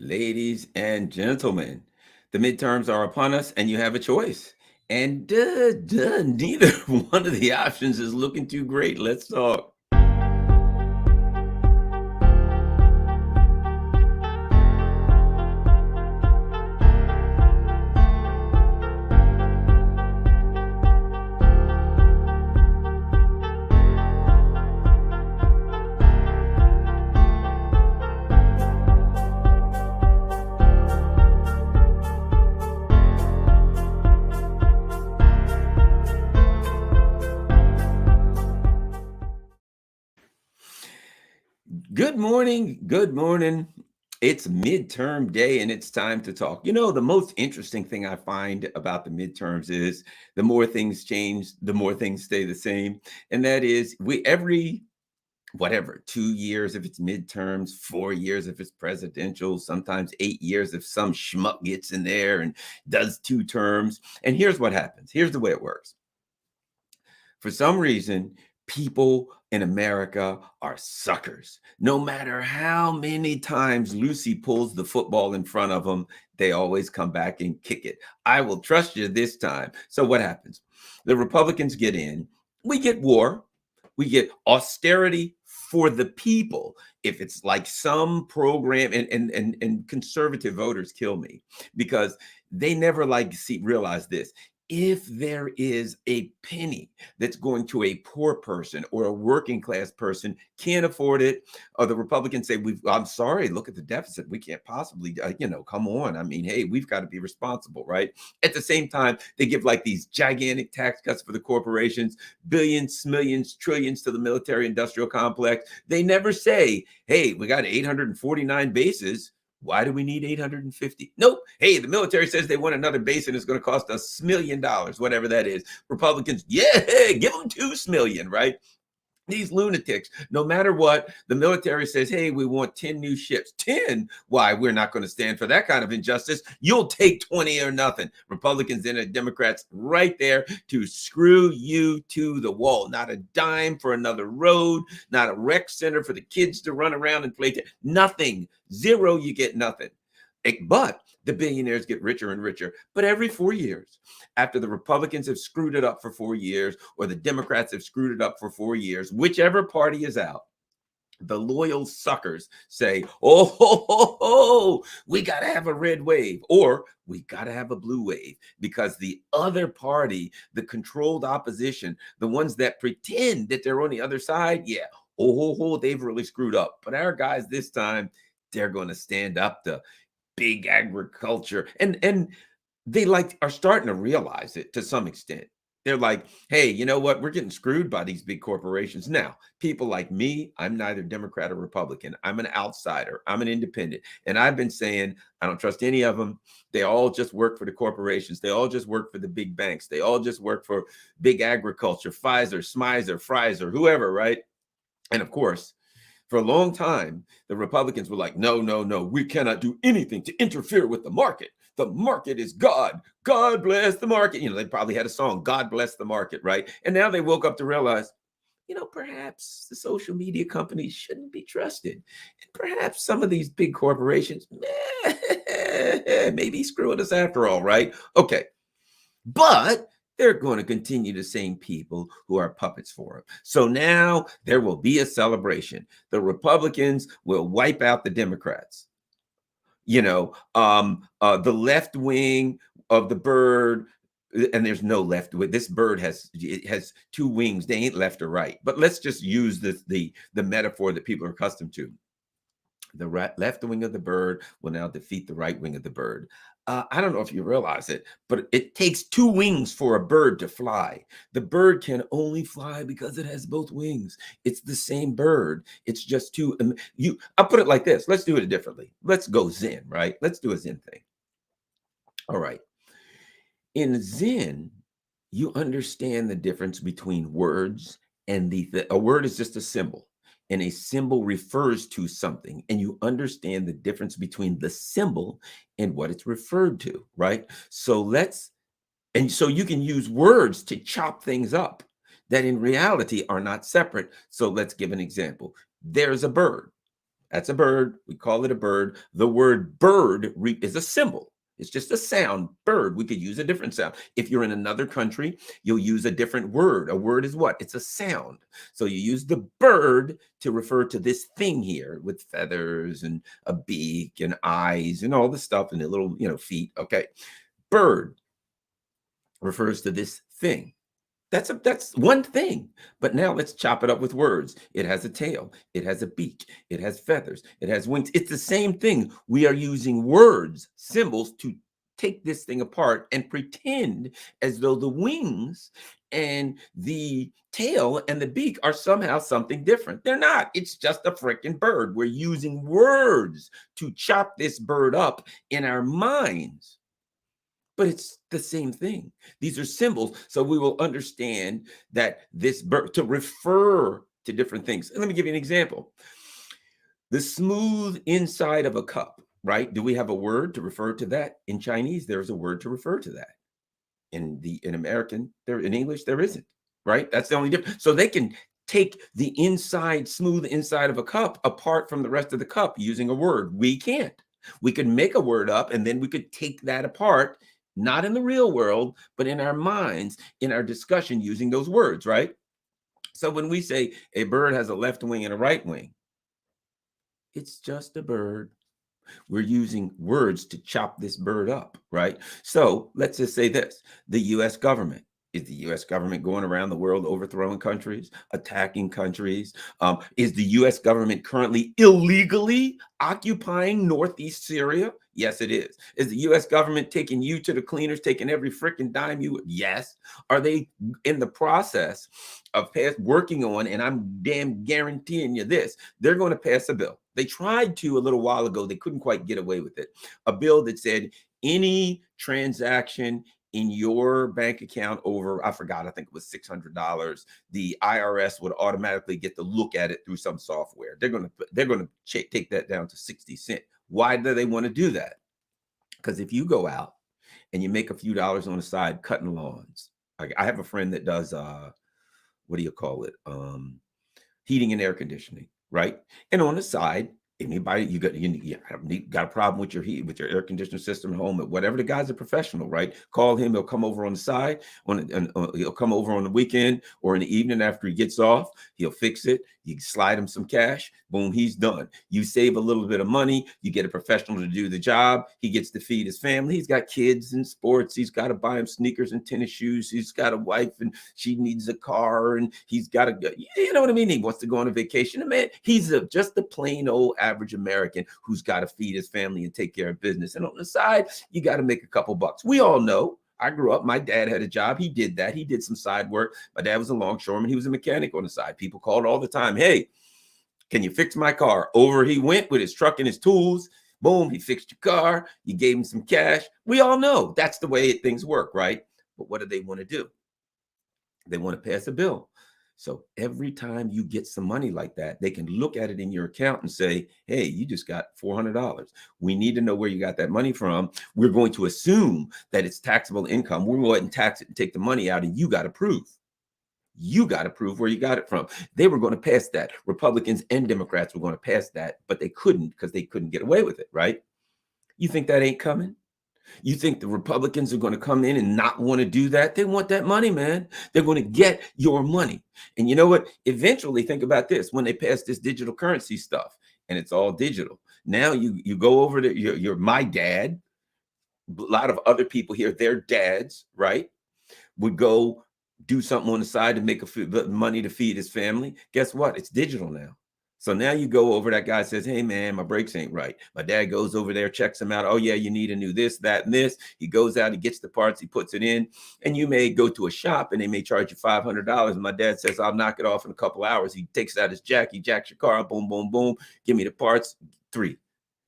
Ladies and gentlemen, the midterms are upon us, and you have a choice. And neither one of the options is looking too great. Let's talk. Good morning. Good morning. It's midterm day and it's time to talk. The most interesting thing I find about the midterms is the more things change, the more things stay the same. And that is, we every whatever 2 years if it's midterms, 4 years if it's presidential, sometimes 8 years if some schmuck gets in there and does 2 terms. And here's what happens. Here's the way it works. For some reason, people in America are suckers. No matter how many times Lucy pulls the football in front of them, they always come back and kick it. I will trust you this time. So what happens? The Republicans get in, we get war, we get austerity for the people. If it's like some program, and conservative voters kill me because they never realize this. If there is a penny that's going to a poor person or a working class person, can't afford it, or the Republicans say, I'm sorry, look at the deficit. We can't possibly, come on. I mean, hey, we've got to be responsible, right? At the same time, they give like these gigantic tax cuts for the corporations, billions, millions, trillions to the military industrial complex. They never say, hey, we got 849 bases. Why do we need 850? Nope. Hey, the military says they want another base and it's going to cost us $1 million, whatever that is. Republicans, yeah, give them $2 million, right? These lunatics, no matter what, the military says, hey, we want 10 new ships. 10? Why? We're not going to stand for that kind of injustice. You'll take 20 or nothing. Republicans and Democrats right there to screw you to the wall. Not a dime for another road, not a rec center for the kids to run around and play. Nothing. Zero, you get nothing. But the billionaires get richer and richer. But every 4 years, after the Republicans have screwed it up for 4 years, or the Democrats have screwed it up for 4 years, whichever party is out, the loyal suckers say, we got to have a red wave, or we got to have a blue wave, because the other party, the controlled opposition, the ones that pretend that they're on the other side, yeah, they've really screwed up. But our guys this time, they're going to stand up to big agriculture, and they are starting to realize it to some extent. They're like, hey, you know what, we're getting screwed by these big corporations. Now, people like me, I'm neither Democrat or Republican. I'm an outsider. I'm an independent, and I've been saying I don't trust any of them. They all just work for the corporations. They all just work for the big banks. They all just work for big agriculture, Pfizer, Smizer, Pfizer, whoever, right? And of course, for a long time, the Republicans were like, no, we cannot do anything to interfere with the market. The market is God. God bless the market. They probably had a song, God bless the market, right? And now they woke up to realize, perhaps the social media companies shouldn't be trusted. And perhaps some of these big corporations maybe screwing us after all, right? Okay. But they're going to continue to sing people who are puppets for them. So now there will be a celebration. The Republicans will wipe out the Democrats. The left wing of the bird, and there's no left wing. This bird has two wings. They ain't left or right. But let's just use the metaphor that people are accustomed to. The left wing of the bird will now defeat the right wing of the bird. I don't know if you realize it, but it takes two wings for a bird to fly. The bird can only fly because it has both wings. It's the same bird. It's just two. I'll put it like this. Let's do it differently. Let's go Zen, right? Let's do a Zen thing. All right. In Zen, you understand the difference between words, and a word is just a symbol. And a symbol refers to something, and you understand the difference between the symbol and what it's referred to, right? So you can use words to chop things up that in reality are not separate. So let's give an example. There's a bird. That's a bird. We call it a bird. The word bird is a symbol. It's just a sound, bird. We could use a different sound. If you're in another country, you'll use a different word. A word is what? It's a sound. So you use the bird to refer to this thing here with feathers and a beak and eyes and all the stuff and the little, feet. Okay. Bird refers to this thing. That's one thing. But now let's chop it up with words. It has a tail, it has a beak, it has feathers, it has wings. It's the same thing. We are using words, symbols to take this thing apart and pretend as though the wings and the tail and the beak are somehow something different. They're not. It's just a freaking bird. We're using words to chop this bird up in our minds. But it's the same thing. These are symbols. So we will understand that this bird to refer to different things. And let me give you an example. The smooth inside of a cup, right? Do we have a word to refer to that? In Chinese, there's a word to refer to that. In American, in English, there isn't, right? That's the only difference. So they can take the smooth inside of a cup apart from the rest of the cup using a word. We can't. We could make a word up and then we could take that apart, not in the real world, but in our minds, in our discussion using those words, right? So when we say a bird has a left wing and a right wing, it's just a bird. We're using words to chop this bird up, right? So let's just say this. The US government. Is the US government going around the world overthrowing countries, attacking countries? Is the US government currently illegally occupying northeast Syria? Yes, it is. Is the US government taking you to the cleaners, taking every freaking dime you? Yes. Are they in the process of working on, and I'm damn guaranteeing you this, they're going to pass a bill. They tried to a little while ago. They couldn't quite get away with it. A bill that said any transaction in your bank account over, I forgot, I think it was $600, the IRS would automatically get to look at it through some software. They're going to take that down to 60 cents. Why do they want to do that? Because if you go out and you make a few dollars on the side cutting lawns, I have a friend that does what do you call it? Heating and air conditioning, right? And on the side, anybody you got a problem with your heat, with your air conditioner system at home, whatever, the guy's a professional, right? Call him, he'll come over on the side, he'll come over on the weekend or in the evening after he gets off, he'll fix it. You slide him some cash, boom, he's done. You save a little bit of money, you get a professional to do the job, he gets to feed his family, he's got kids in sports, he's got to buy him sneakers and tennis shoes, he's got a wife and she needs a car, and he's got to, you know what I mean? He wants to go on a vacation. And man, he's just a plain old average American who's got to feed his family and take care of business. And on the side, you got to make a couple bucks. We all know. I grew up, my dad had a job. He did that. He did some side work. My dad was a longshoreman. He was a mechanic on the side. People called all the time. Hey, can you fix my car? Over he went with his truck and his tools. Boom, he fixed your car. You gave him some cash. We all know that's the way things work, right? But what do they want to do? They want to pass a bill. So every time you get some money like that, they can look at it in your account and say, hey, you just got $400. We need to know where you got that money from. We're going to assume that it's taxable income. We'll go ahead and tax it and take the money out, and you got to prove. You got to prove where you got it from. They were going to pass that. Republicans and Democrats were going to pass that, but they couldn't because they couldn't get away with it, right? You think that ain't coming? You think the Republicans are going to come in and not want to do that? They want that money, man. They're going to get your money. And you know what? Eventually, think about this. When they pass this digital currency stuff, and it's all digital. Now you go over to your my dad, a lot of other people here, their dads, right, would go do something on the side to make money to feed his family. Guess what? It's digital now. So now you go over, that guy says, hey, man, my brakes ain't right. My dad goes over there, checks him out. Oh, yeah, you need a new this, that, and this. He goes out, he gets the parts, he puts it in. And you may go to a shop and they may charge you $500. And my dad says, I'll knock it off in a couple hours. He takes out his jack, he jacks your car, boom, boom, boom. Give me the parts, 3.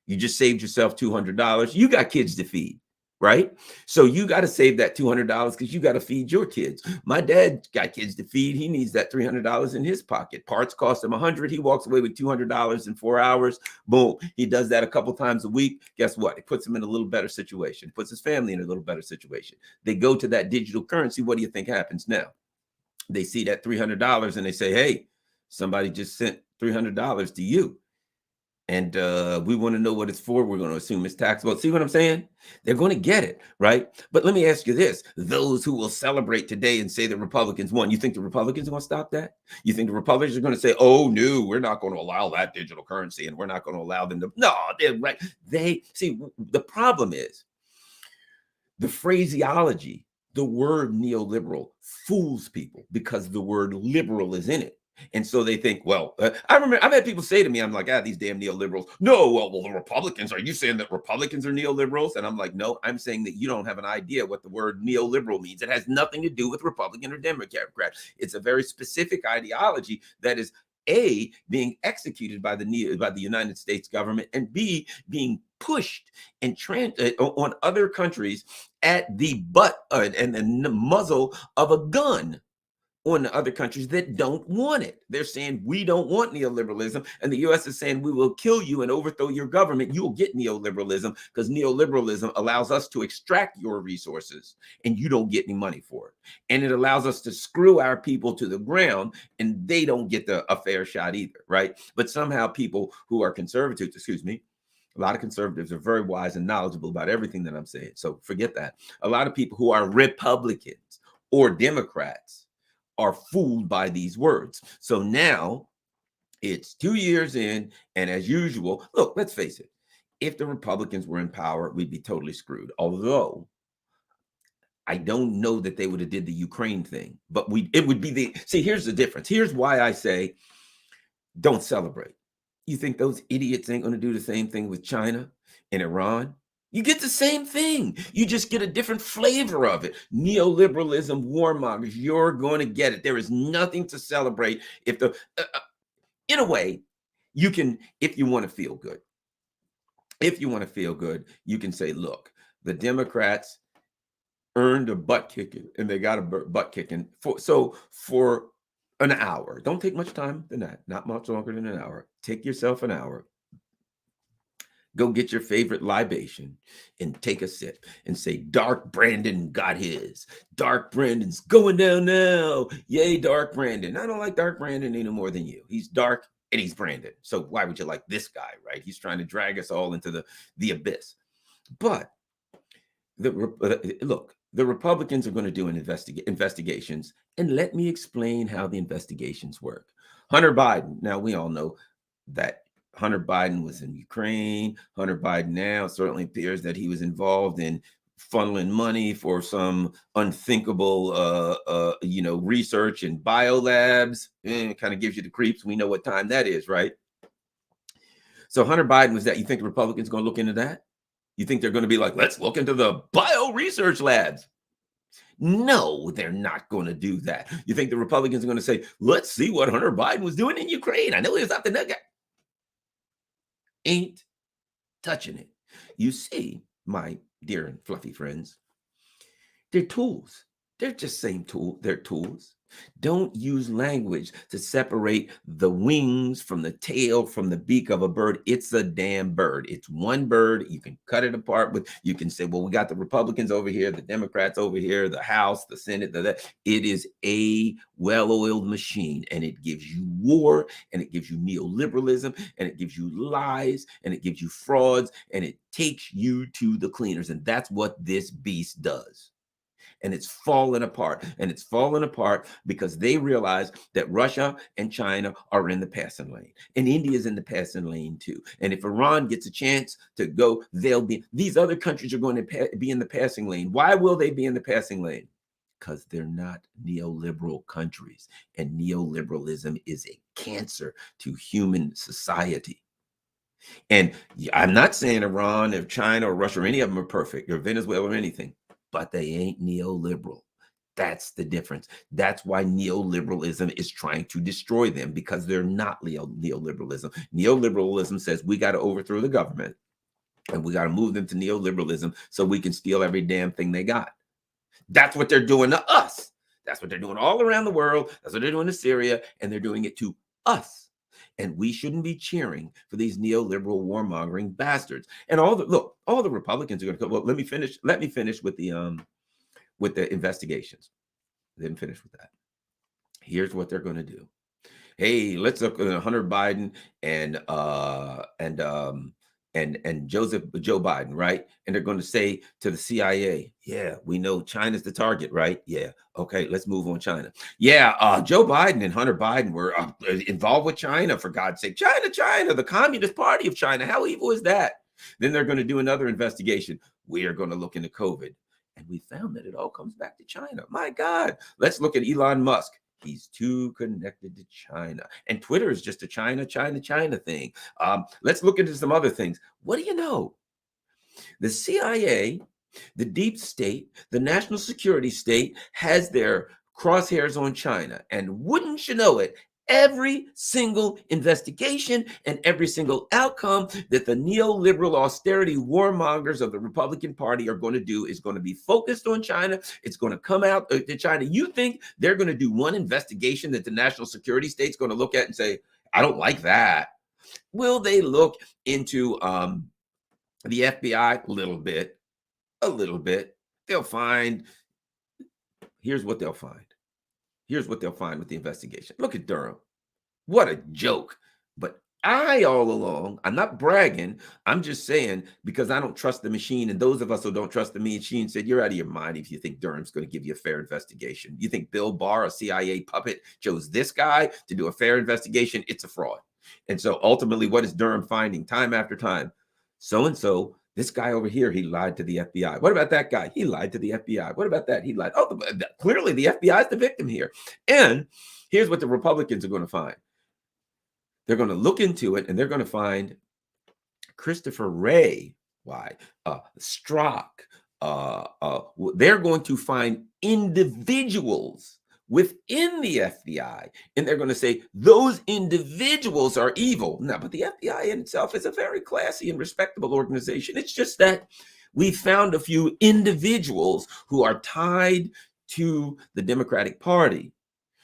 You just saved yourself $200. You got kids to feed. Right? So you got to save that $200 because you got to feed your kids. My dad got kids to feed. He needs that $300 in his pocket. Parts cost him $100. He walks away with $200 in 4 hours. Boom. He does that a couple times a week. Guess what? It puts him in a little better situation. Puts his family in a little better situation. They go to that digital currency. What do you think happens now? They see that $300 and they say, hey, somebody just sent $300 to you. and we want to know what it's for. We're going to assume it's taxable. See what I'm saying? They're going to get it, right? But let me ask you this. Those who will celebrate today and say the Republicans won, you think the Republicans are going to stop that? You think the Republicans are going to say, oh, no, we're not going to allow that digital currency and we're not going to allow them to. No, they're right. They see, the problem is the phraseology, the word neoliberal fools people because the word liberal is in it. And so they think, well, I remember I've had people say to me, I'm like, these damn neoliberals. No, well, the Republicans, are you saying that Republicans are neoliberals? And I'm like, no, I'm saying that you don't have an idea what the word neoliberal means. It has nothing to do with Republican or Democrat. It's a very specific ideology that is A, being executed by the United States government, and B, being pushed and on other countries at the butt and the muzzle of a gun on the other countries that don't want it. They're saying, we don't want neoliberalism. And the US is saying, we will kill you and overthrow your government. You'll get neoliberalism because neoliberalism allows us to extract your resources and you don't get any money for it. And it allows us to screw our people to the ground and they don't get a fair shot either, right? But somehow people who are conservatives, a lot of conservatives are very wise and knowledgeable about everything that I'm saying. So forget that. A lot of people who are Republicans or Democrats are fooled by these words. So now it's 2 years in, and as usual, look, let's face it, if the Republicans were in power, we'd be totally screwed. Although I don't know that they would have did the Ukraine thing, but it would be here's the difference. Here's why I say don't celebrate. You think those idiots ain't going to do the same thing with China and Iran? You get the same thing. You just get a different flavor of it. Neoliberalism, warmongers, you're going to get it. There is nothing to celebrate if in a way, you can, if you want to feel good. If you want to feel good, you can say, look, the Democrats earned a butt kicking and they got a butt kicking for an hour. Don't take much time than that. Not much longer than an hour. Take yourself an hour. Go get your favorite libation and take a sip and say, Dark Brandon got his. Dark Brandon's going down now. Yay, Dark Brandon. I don't like Dark Brandon any more than you. He's dark and he's Brandon. So why would you like this guy, right? He's trying to drag us all into the abyss. But look, the Republicans are going to do investigations. And let me explain how the investigations work. Hunter Biden. Now, we all know that Hunter Biden was in Ukraine. Hunter Biden now certainly appears that he was involved in funneling money for some unthinkable, research in biolabs. Kind of gives you the creeps. We know what time that is, right? So Hunter Biden was that. You think the Republicans are going to look into that? You think they're going to be like, let's look into the bio research labs? No, they're not going to do that. You think the Republicans are going to say, let's see what Hunter Biden was doing in Ukraine? I know he was out there. Ain't touching it. You see, my dear and fluffy friends, they're tools. They're just same tool. They're tools. Don't use language to separate the wings from the tail from the beak of a bird. It's a damn bird. It's one bird. You can cut it apart you can say, well, we got the Republicans over here, the Democrats over here, the House, the Senate, it is a well-oiled machine, and it gives you war, and it gives you neoliberalism, and it gives you lies, and it gives you frauds, and it takes you to the cleaners. And that's what this beast does. And it's fallen apart. And it's fallen apart because they realize that Russia and China are in the passing lane. And India's in the passing lane too. And if Iran gets a chance to go, these other countries are going to be in the passing lane. Why will they be in the passing lane? Because they're not neoliberal countries. And neoliberalism is a cancer to human society. And I'm not saying Iran or China or Russia or any of them are perfect, or Venezuela or anything, but they ain't neoliberal. That's the difference. That's why neoliberalism is trying to destroy them, because they're not neoliberalism. Neoliberalism says we got to overthrow the government and we got to move them to neoliberalism so we can steal every damn thing they got. That's what they're doing to us. That's what they're doing all around the world. That's what they're doing to Syria, and they're doing it to us. And we shouldn't be cheering for these neoliberal warmongering bastards. And all the Republicans are going to come. Well, let me finish with the investigations. I didn't finish with that. Here's what they're going to do. Hey, let's look at Hunter Biden and Joe Biden, right? And they're going to say to the CIA, yeah, we know China's the target, right? Yeah. Okay, let's move on China. Yeah, Joe Biden and Hunter Biden were involved with China, for God's sake. China, the Communist Party of China. How evil is that? Then they're going to do another investigation. We are going to look into COVID. And we found that it all comes back to China. My God. Let's look at Elon Musk. He's too connected to China. And Twitter is just a China thing. Let's look into some other things. What do you know? The CIA, the deep state, the national security state has their crosshairs on China. And wouldn't you know it, every single investigation and every single outcome that the neoliberal austerity warmongers of the Republican Party are going to do is going to be focused on China. It's going to come out to China. You think they're going to do one investigation that the national security state's going to look at and say, I don't like that? Will they look into the FBI? A little bit. They'll find, here's what they'll find. Here's what they'll find with the investigation. Look at Durham. What a joke. But I all along, I'm not bragging. I'm just saying, because I don't trust the machine. And those of us who don't trust the machine said, you're out of your mind if you think Durham's going to give you a fair investigation. You think Bill Barr, a CIA puppet, chose this guy to do a fair investigation? It's a fraud. And so ultimately, what is Durham finding time after time? So-and-so, this guy over here, he lied to the FBI. What about that guy? He lied to the FBI. What about that? He lied. Oh, clearly the FBI is the victim here. And here's what the Republicans are going to find. They're going to look into it and they're going to find Christopher Wray, Strzok. They're going to find individuals within the FBI, and they're going to say those individuals are evil. No, but the FBI in itself is a very classy and respectable organization. It's just that we found a few individuals who are tied to the Democratic Party.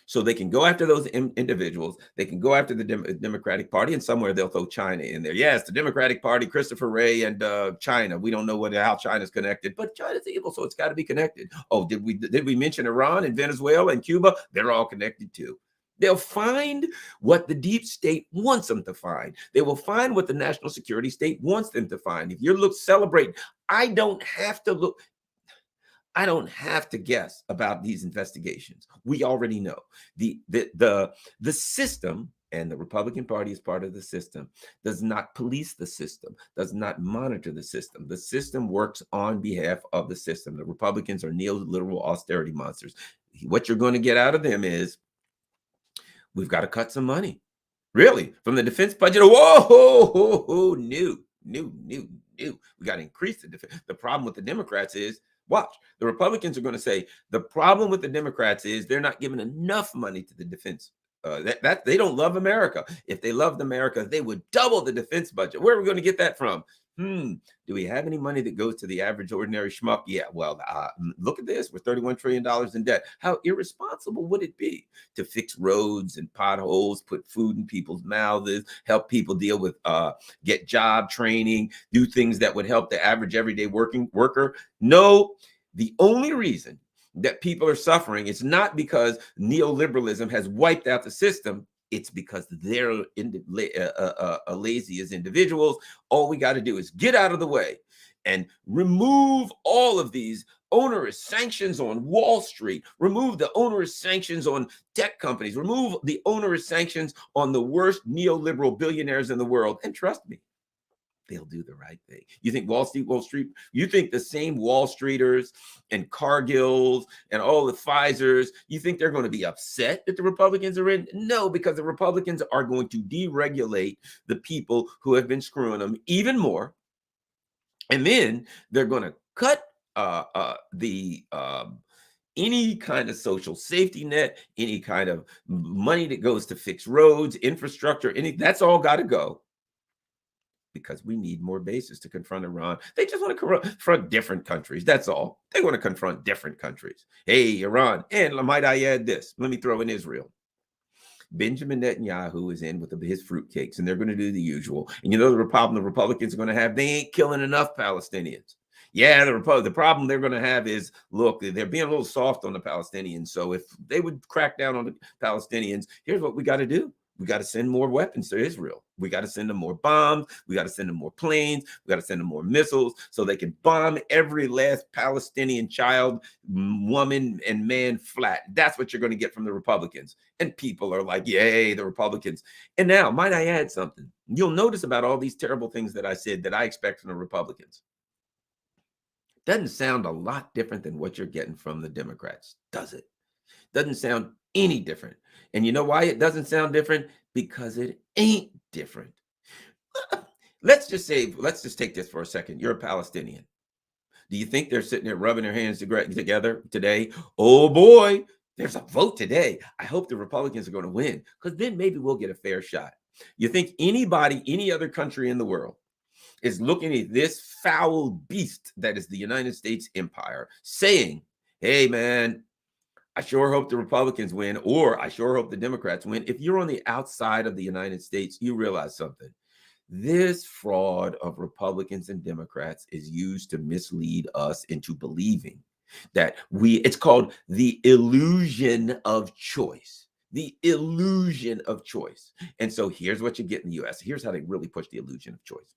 So they can go after those individuals. They can go after the Democratic Party, and somewhere they'll throw China in there. Yes, the Democratic Party, Christopher Wray, and China. We don't know how China's connected, but China's evil, so it's got to be connected. Oh, did we mention Iran and Venezuela and Cuba? They're all connected too. They'll find what the deep state wants them to find. They will find what the national security state wants them to find. If you're celebrating, I don't have to guess about these investigations. We already know the system, and the Republican Party is part of the system, does not police the system, does not monitor the system. The system works on behalf of the system. The Republicans are neoliberal austerity monsters. What you're going to get out of them is, we've got to cut some money. Really, from the defense budget. Whoa, new. We got to increase the defense. The problem with the Democrats is, watch, the Republicans are going to say the problem with the Democrats is they're not giving enough money to the defense. That they don't love America. If they loved America, they would double the defense budget. Where are we going to get that from? Do we have any money that goes to the average ordinary schmuck? Yeah, well, look at this. We're $31 trillion in debt. How irresponsible would it be to fix roads and potholes, put food in people's mouths, help people deal with, get job training, do things that would help the average everyday worker? No, the only reason that people are suffering is not because neoliberalism has wiped out the system. It's because they're lazy as individuals. All we got to do is get out of the way and remove all of these onerous sanctions on Wall Street, remove the onerous sanctions on tech companies, remove the onerous sanctions on the worst neoliberal billionaires in the world. And trust me, they'll do the right thing. You think Wall Street, you think the same Wall Streeters and Cargills and all the Pfizers, you think they're going to be upset that the Republicans are in? No, because the Republicans are going to deregulate the people who have been screwing them even more. And then they're going to cut any kind of social safety net, any kind of money that goes to fix roads, infrastructure, that's all got to go. Because we need more bases to confront Iran. They just want to confront different countries. That's all. They want to confront different countries. Hey, Iran. And might I add this? Let me throw in Israel. Benjamin Netanyahu is in with his fruitcakes, and they're going to do the usual. And you know the problem the Republicans are going to have? They ain't killing enough Palestinians. Yeah, the problem they're going to have is, look, they're being a little soft on the Palestinians. So if they would crack down on the Palestinians, here's what we got to do. We got to send more weapons to Israel. We got to send them more bombs. We got to send them more planes. We got to send them more missiles so they can bomb every last Palestinian child, woman, and man flat. That's what you're going to get from the Republicans. And people are like, yay, the Republicans. And now, might I add something? You'll notice about all these terrible things that I said that I expect from the Republicans. Doesn't sound a lot different than what you're getting from the Democrats, does it? Doesn't sound any different. And you know why it doesn't sound different? Because it ain't different. Let's just take this for a second. You're a Palestinian. Do you think they're sitting there rubbing their hands together today? Oh boy, there's a vote today. I hope the Republicans are going to win, because then maybe we'll get a fair shot. You think anybody, any other country in the world is looking at this foul beast that is the United States empire saying, hey man, I sure hope the Republicans win, or I sure hope the Democrats win. If you're on the outside of the United States, you realize something. This fraud of Republicans and Democrats is used to mislead us into believing that it's called the illusion of choice. The illusion of choice. And so here's what you get in the US. Here's how they really push the illusion of choice.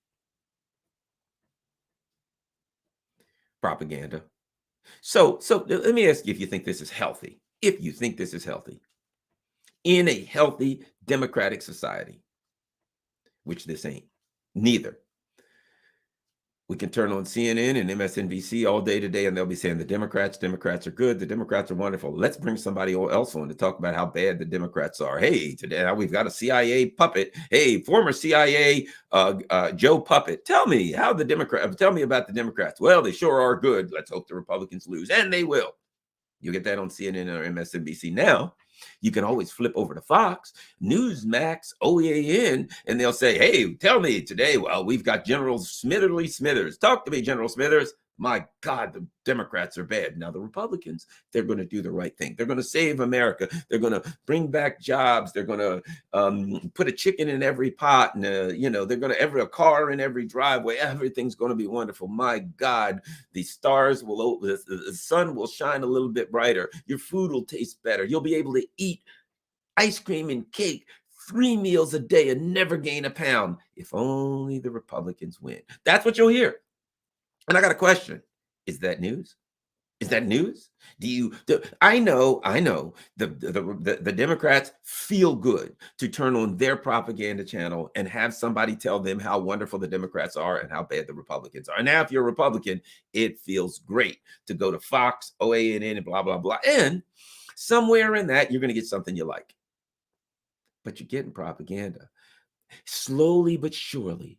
Propaganda. So let me ask you if you think this is healthy. If you think this is healthy. In a healthy democratic society, which this ain't, neither. We can turn on CNN and MSNBC all day today, and they'll be saying the Democrats are good. The Democrats are wonderful. Let's bring somebody else on to talk about how bad the Democrats are. Hey, today we've got a CIA puppet. Hey, former CIA Joe Puppet. Tell me about the Democrats. Well, they sure are good. Let's hope the Republicans lose, and they will. You get that on CNN or MSNBC. Now, you can always flip over to Fox, Newsmax, OAN, and they'll say, hey, tell me today, well, we've got General Smithers. Talk to me, General Smithers. My God, the Democrats are bad. Now, the Republicans, they're going to do the right thing. They're going to save America. They're going to bring back jobs. They're going to put a chicken in every pot, and they're going to a car in every driveway. Everything's going to be wonderful. My God, the stars the sun will shine a little bit brighter. Your food will taste better. You'll be able to eat ice cream and cake 3 meals a day and never gain a pound. If only the Republicans win. That's what you'll hear. And I got a question. Is that news? Is that news? I know the Democrats feel good to turn on their propaganda channel and have somebody tell them how wonderful the Democrats are and how bad the Republicans are. And now if you're a Republican, it feels great to go to Fox, OAN, and blah, blah, blah. And somewhere in that, you're going to get something you like. But you're getting propaganda. Slowly but surely,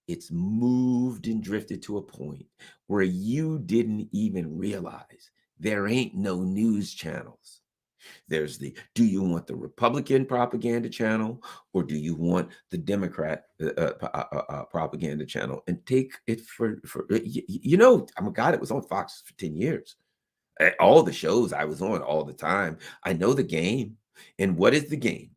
it's moved and drifted to a point where you didn't even realize there ain't no news channels. There's do you want the Republican propaganda channel, or do you want the Democrat propaganda channel? And take it for God, it was on Fox for 10 years. All the shows I was on all the time. I know the game. And what is the game?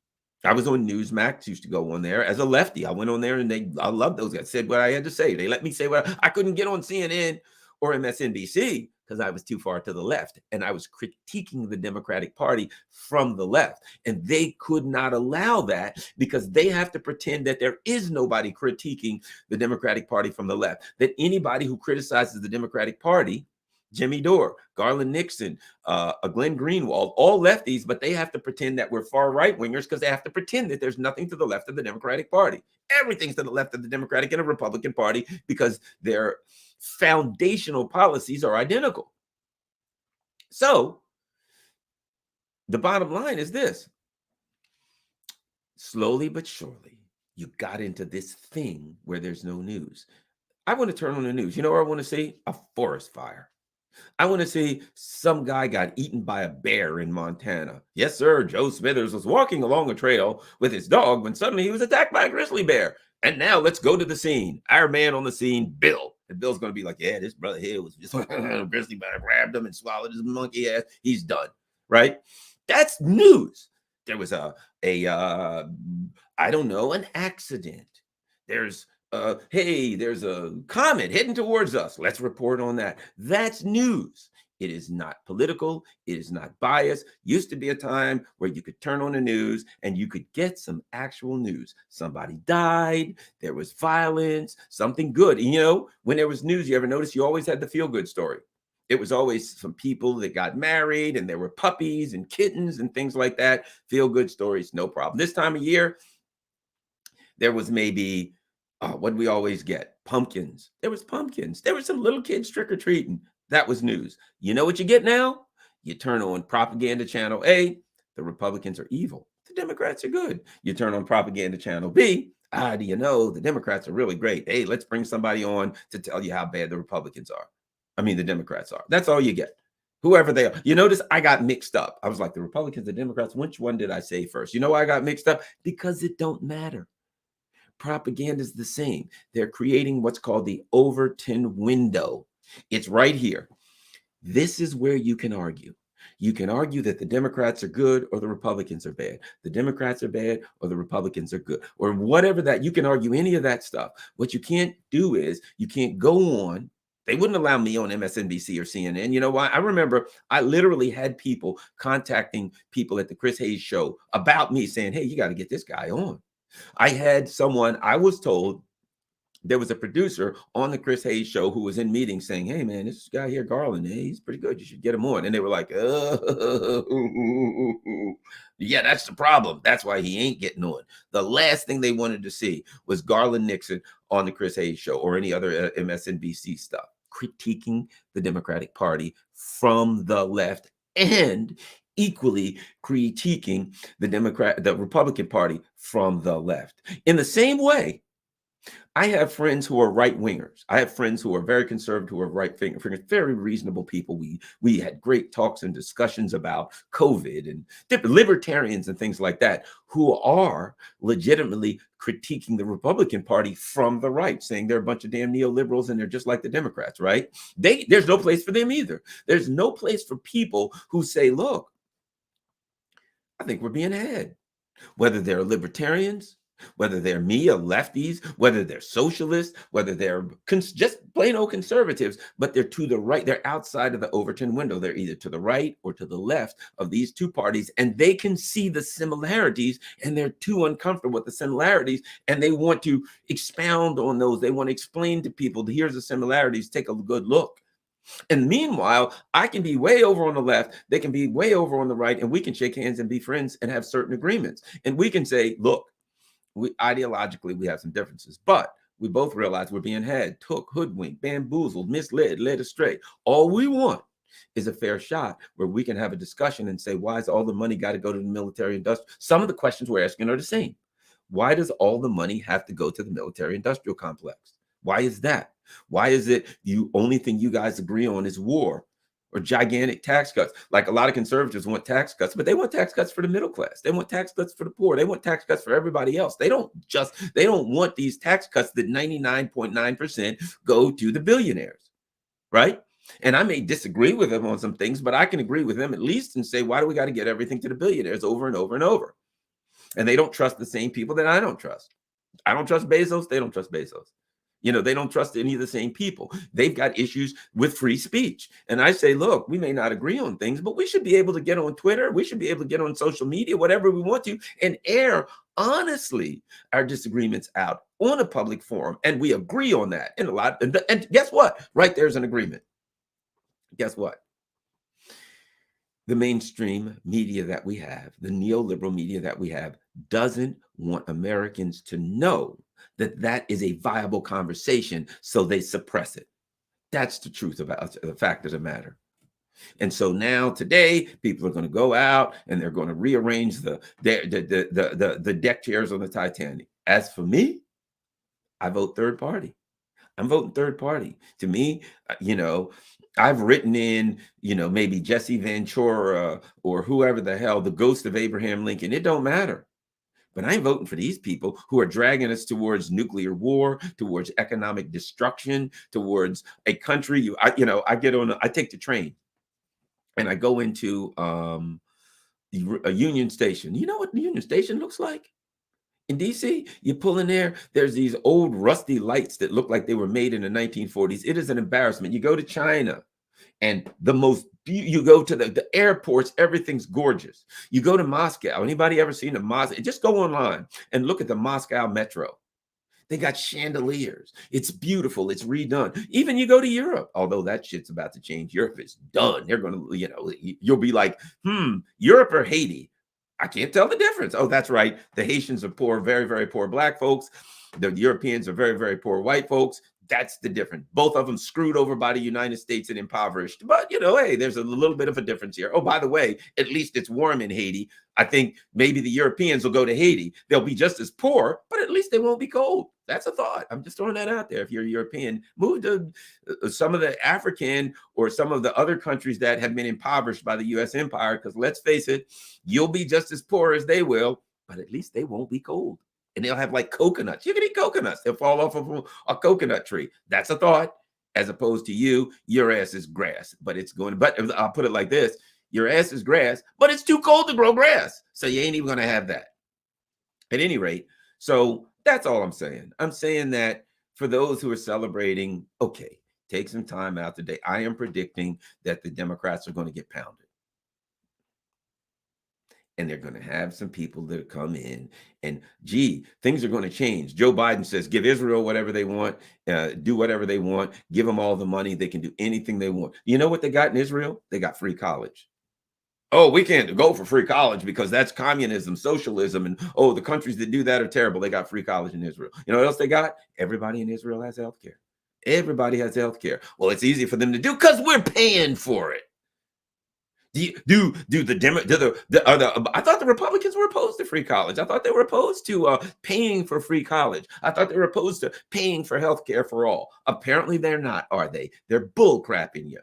I was on Newsmax, used to go on there as a lefty. I went on there and I loved those guys, said what I had to say. They let me say what I couldn't get on CNN or MSNBC because I was too far to the left. And I was critiquing the Democratic Party from the left. And they could not allow that because they have to pretend that there is nobody critiquing the Democratic Party from the left, that anybody who criticizes the Democratic Party, Jimmy Dore, Garland Nixon, Glenn Greenwald, all lefties, but they have to pretend that we're far right wingers because they have to pretend that there's nothing to the left of the Democratic Party. Everything's to the left of the Democratic and the Republican Party because their foundational policies are identical. So the bottom line is this. Slowly but surely, you got into this thing where there's no news. I want to turn on the news. You know what I want to see? A forest fire. I want to see some guy got eaten by a bear in Montana. Yes, sir. Joe Smithers was walking along a trail with his dog when suddenly he was attacked by a grizzly bear. And now let's go to the scene. Our man on the scene, Bill. And Bill's going to be like, yeah, this brother here was just a grizzly bear, grabbed him and swallowed his monkey ass. He's done. Right? That's news. There was an accident. There's hey, there's a comet heading towards us. Let's report on that. That's news. It is not political. It is not biased. Used to be a time where you could turn on the news and you could get some actual news. Somebody died. There was violence, something good. And, when there was news, you ever notice you always had the feel good story? It was always some people that got married and there were puppies and kittens and things like that. Feel good stories, no problem. This time of year, there was maybe, what did we always get? Pumpkins. There was pumpkins. There were some little kids trick or treating. That was news. You know what you get now? You turn on propaganda channel A, the Republicans are evil. The Democrats are good. You turn on propaganda channel B, do you know the Democrats are really great? Hey, let's bring somebody on to tell you how bad the Republicans are. I mean, the Democrats are. That's all you get. Whoever they are. You notice I got mixed up. I was like, the Republicans, the Democrats, which one did I say first? You know why I got mixed up? Because it don't matter. Propaganda is the same. They're creating what's called the Overton window. It's right here. This is where you can argue. You can argue that the Democrats are good or the Republicans are bad. The Democrats are bad or the Republicans are good, or whatever that. You can argue any of that stuff. What you can't do is you can't go on. They wouldn't allow me on MSNBC or CNN. You know why? I remember I literally had people contacting people at the Chris Hayes show about me saying, hey, you got to get this guy on. I had someone, I was told there was a producer on the Chris Hayes show who was in meetings saying, hey, man, this guy here, Garland, hey, he's pretty good. You should get him on. And they were like, yeah, that's the problem. That's why he ain't getting on. The last thing they wanted to see was Garland Nixon on the Chris Hayes show or any other MSNBC stuff, critiquing the Democratic Party from the left and equally critiquing the Republican Party from the left. In the same way, I have friends who are right wingers. I have friends who are very conservative, who are right wingers, very reasonable people. We had great talks and discussions about COVID and different libertarians and things like that, who are legitimately critiquing the Republican Party from the right, saying they're a bunch of damn neoliberals and they're just like the Democrats, right? There's no place for them either. There's no place for people who say, look, I think we're being had, whether they're libertarians, whether they're me or lefties, whether they're socialists, whether they're just plain old conservatives, but they're to the right. They're outside of the Overton window. They're either to the right or to the left of these two parties, and they can see the similarities, and they're too uncomfortable with the similarities, and they want to expound on those. They want to explain to people, here's the similarities, take a good look. And meanwhile, I can be way over on the left, they can be way over on the right, and we can shake hands and be friends and have certain agreements. And we can say, look, ideologically, we have some differences, but we both realize we're being had, took, hoodwinked, bamboozled, misled, led astray. All we want is a fair shot where we can have a discussion and say, why is all the money got to go to the military industrial? Some of the questions we're asking are the same. Why does all the money have to go to the military industrial complex? Why is that? Why is it the only thing you guys agree on is war or gigantic tax cuts? Like a lot of conservatives want tax cuts, but they want tax cuts for the middle class. They want tax cuts for the poor. They want tax cuts for everybody else. They don't want these tax cuts that 99.9% go to the billionaires, right? And I may disagree with them on some things, but I can agree with them at least and say, why do we got to get everything to the billionaires over and over and over? And they don't trust the same people that I don't trust. I don't trust Bezos. They don't trust Bezos. They don't trust any of the same people. They've got issues with free speech. And I say, look, we may not agree on things, but we should be able to get on Twitter. We should be able to get on social media, whatever we want to, and air honestly our disagreements out on a public forum. And we agree on that. And guess what? Right there's an agreement. Guess what? The mainstream media that we have, the neoliberal media that we have, doesn't want Americans to know that that is a viable conversation, so they suppress it. That's the truth about the fact of the matter. And so now today, people are going to go out and they're going to rearrange the deck chairs on the Titanic. As for me, I vote third party. I'm voting third party. To me, I've written in, maybe Jesse Ventura or whoever the hell, the ghost of Abraham Lincoln. It don't matter. But I ain't voting for these people who are dragging us towards nuclear war, towards economic destruction, towards a country. I take the train and I go into a Union Station. You know what the Union Station looks like? In DC, you pull in there, there's these old rusty lights that look like they were made in the 1940s. It is an embarrassment. You go to China, And you go to the airports, everything's gorgeous. You go to Moscow. Anybody ever seen a Moscow? Just go online and look at the Moscow metro. They got chandeliers. It's beautiful. It's redone. Even you go to Europe, although that shit's about to change. Europe is done. They're going to, you'll be like, Europe or Haiti? I can't tell the difference. Oh, that's right. The Haitians are poor, very, very poor black folks. The Europeans are very, very poor white folks. That's the difference. Both of them screwed over by the United States and impoverished. But, hey, there's a little bit of a difference here. Oh, by the way, at least it's warm in Haiti. I think maybe the Europeans will go to Haiti. They'll be just as poor, but at least they won't be cold. That's a thought. I'm just throwing that out there. If you're European, move to some of the African or some of the other countries that have been impoverished by the U.S. empire, because let's face it, you'll be just as poor as they will, but at least they won't be cold. And they'll have like coconuts. You can eat coconuts. They'll fall off of a coconut tree. That's a thought, as opposed to your ass is grass. But I'll put it like this. Your ass is grass, but it's too cold to grow grass. So you ain't even going to have that. At any rate, so that's all I'm saying. I'm saying that for those who are celebrating, okay, take some time out today. I am predicting that the Democrats are going to get pounded. And they're going to have some people that come in and, things are going to change. Joe Biden says, give Israel whatever they want, do whatever they want, give them all the money. They can do anything they want. You know what they got in Israel? They got free college. Oh, we can't go for free college because that's communism, socialism. And, the countries that do that are terrible. They got free college in Israel. You know what else they got? Everybody in Israel has health care. Everybody has health care. Well, it's easy for them to do because we're paying for it. I thought the Republicans were opposed to free college. I thought they were opposed to paying for free college. I thought they were opposed to paying for health care for all. Apparently they're not, are they? They're bull crapping you.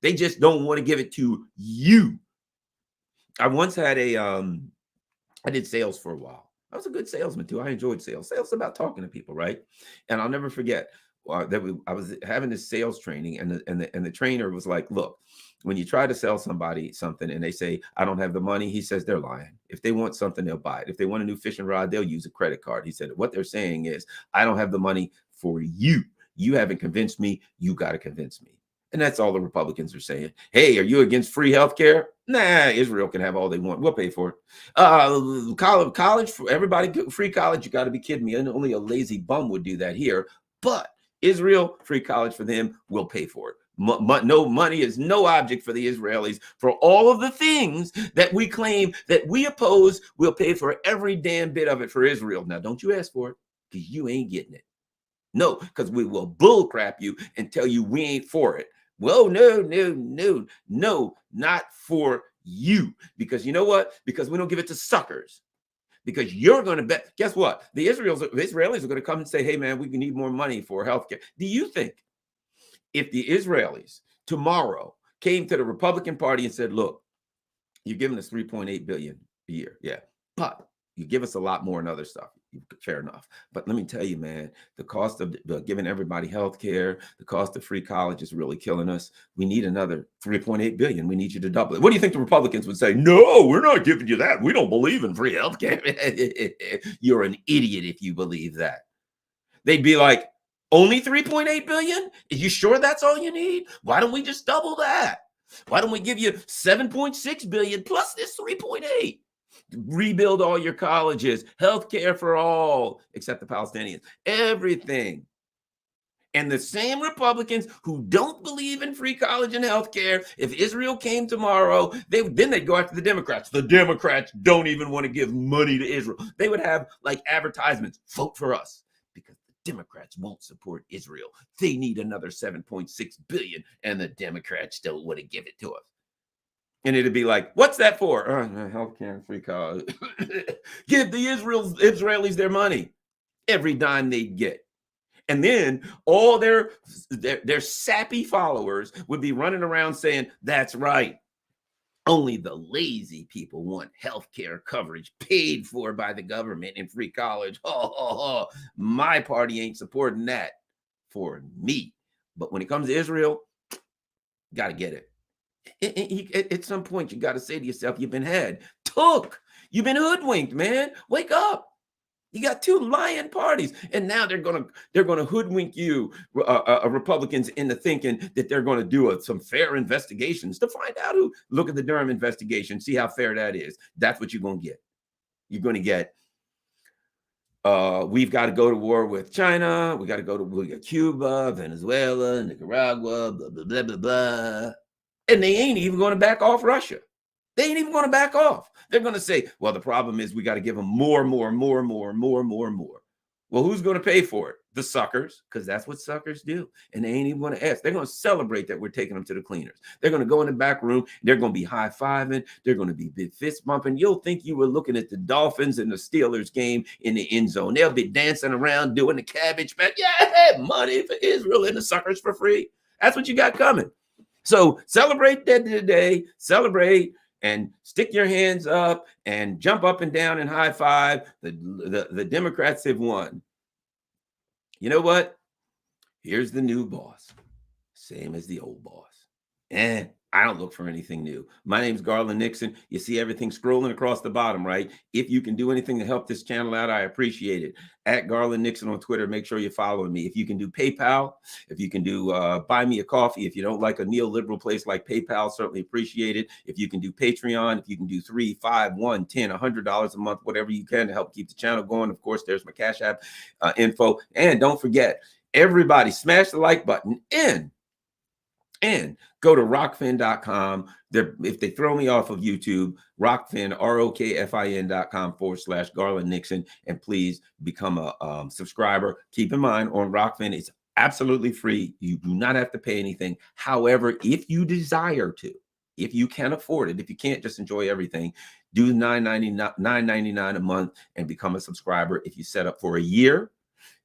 They just don't want to give it to you. I once had I did sales for a while. I was a good salesman too. I enjoyed sales. Sales is about talking to people, right? And I'll never forget I was having this sales training, and the trainer was like, look, when you try to sell somebody something and they say, I don't have the money, he says they're lying. If they want something, they'll buy it. If they want a new fishing rod, they'll use a credit card. He said, what they're saying is, I don't have the money for you. You haven't convinced me. You got to convince me. And that's all the Republicans are saying. Hey, are you against free health care? Nah, Israel can have all they want. We'll pay for it. College for everybody, free college. You got to be kidding me. And only a lazy bum would do that here. But Israel, free college for them. We'll pay for it. No money is no object for the Israelis for all of the things that we claim that we oppose. We'll pay for every damn bit of it for Israel. Now, don't you ask for it, because you ain't getting it. No, because we will bull crap you and tell you we ain't for it. Well, no, not for you. Because you know what? Because we don't give it to suckers. Because you're going to bet. Guess what? The Israelis are going to come and say, hey, man, we need more money for healthcare. Do you think if the Israelis tomorrow came to the Republican Party and said, look, you're giving us $3.8 billion a year. Yeah. But you give us a lot more and other stuff. Fair enough. But let me tell you, man, the cost of giving everybody health care, the cost of free college is really killing us. We need another $3.8 billion. We need you to double it. What do you think the Republicans would say? No, we're not giving you that. We don't believe in free health care. You're an idiot if you believe that. They'd be like, only $3.8 billion? Are you sure that's all you need? Why don't we just double that? Why don't we give you $7.6 billion plus this 3.8? Rebuild all your colleges, health care for all, except the Palestinians, everything. And the same Republicans who don't believe in free college and health care, if Israel came tomorrow, then they'd go after the Democrats. The Democrats don't even want to give money to Israel. They would have like advertisements, vote for us, because the Democrats won't support Israel. They need another $7.6 billion, and the Democrats don't want to give it to us. And it'd be like, what's that for? Healthcare and free college. Give the Israelis their money, every dime they get. And then all their sappy followers would be running around saying, that's right. Only the lazy people want healthcare coverage paid for by the government and free college. My party ain't supporting that for me. But when it comes to Israel, got to get it. At some point, you got to say to yourself, you've been had, you've been hoodwinked, man. Wake up. You got two lying parties, and now they're gonna hoodwink you, Republicans, into thinking that they're going to do some fair investigations to find out who. Look at the Durham investigation, see how fair that is. That's what you're going to get. You're going to get. We've got to go to war with China. We got Cuba, Venezuela, Nicaragua, blah blah blah blah blah, and they ain't even going to back off Russia. They ain't even going to back off. They're going to say, well, the problem is we got to give them more. Well, who's going to pay for it? The suckers, because that's what suckers do. And they ain't even going to ask. They're going to celebrate that we're taking them to the cleaners. They're going to go in the back room. They're going to be high-fiving. They're going to be big fist bumping. You'll think you were looking at the Dolphins and the Steelers game in the end zone. They'll be dancing around doing the cabbage patch. Yeah, money for Israel and the suckers for free. That's what you got coming. So celebrate that today. Celebrate. And stick your hands up and jump up and down and high five. The Democrats have won. You know what? Here's the new boss. Same as the old boss. And I don't look for anything new. My name's Garland Nixon. You see everything scrolling across the bottom, right? If you can do anything to help this channel out, I appreciate it. At Garland Nixon on Twitter, make sure you're following me. If you can do PayPal, if you can do buy me a coffee, if you don't like a neoliberal place like PayPal, certainly appreciate it. If you can do Patreon, if you can do $3, $5, $1, $10, $100 a month, whatever you can to help keep the channel going. Of course, there's my Cash App info. And don't forget, everybody smash the like button and go to rockfin.com. If they throw me off of YouTube, Rockfin, ROKFIN.com/Garland Nixon. And please become a subscriber. Keep in mind, on Rockfin, it's absolutely free. You do not have to pay anything. However, if you desire to, if you can afford it, if you can't just enjoy everything, do $9.99 a month and become a subscriber. If you set up for a year,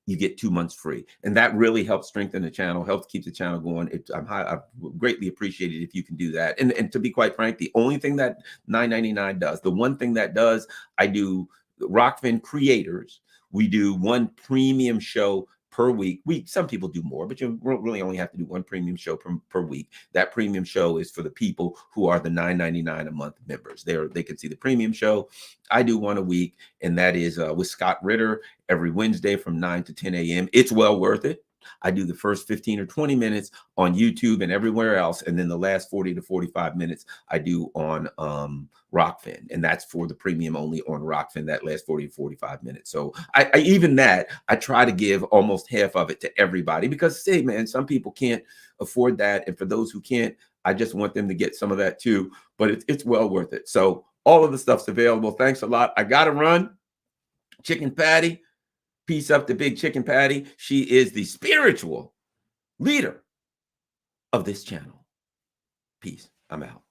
you get 2 months free. And that really helps strengthen the channel, helps keep the channel going. I greatly appreciate it if you can do that. And to be quite frank, the only thing that $9.99 does, the one thing that does, I do Rockfin creators. We do one premium show per week. Some people do more, but you really only have to do one premium show per week. That premium show is for the people who are the $9.99 a month members. They can see the premium show. I do one a week, and that is with Scott Ritter every Wednesday from 9 to 10 a.m. It's well worth it. I do the first 15 or 20 minutes on YouTube and everywhere else, and then the last 40 to 45 minutes I do on Rockfin, and that's for the premium only on Rockfin, that last 40 to 45 minutes. So I try to give almost half of it to everybody, because, hey, man, some people can't afford that, and for those who can't, I just want them to get some of that too, but it's well worth it. So all of the stuff's available. Thanks a lot. I gotta run. Chicken Patty. Peace up to Big Chicken Patty. She is the spiritual leader of this channel. Peace. I'm out.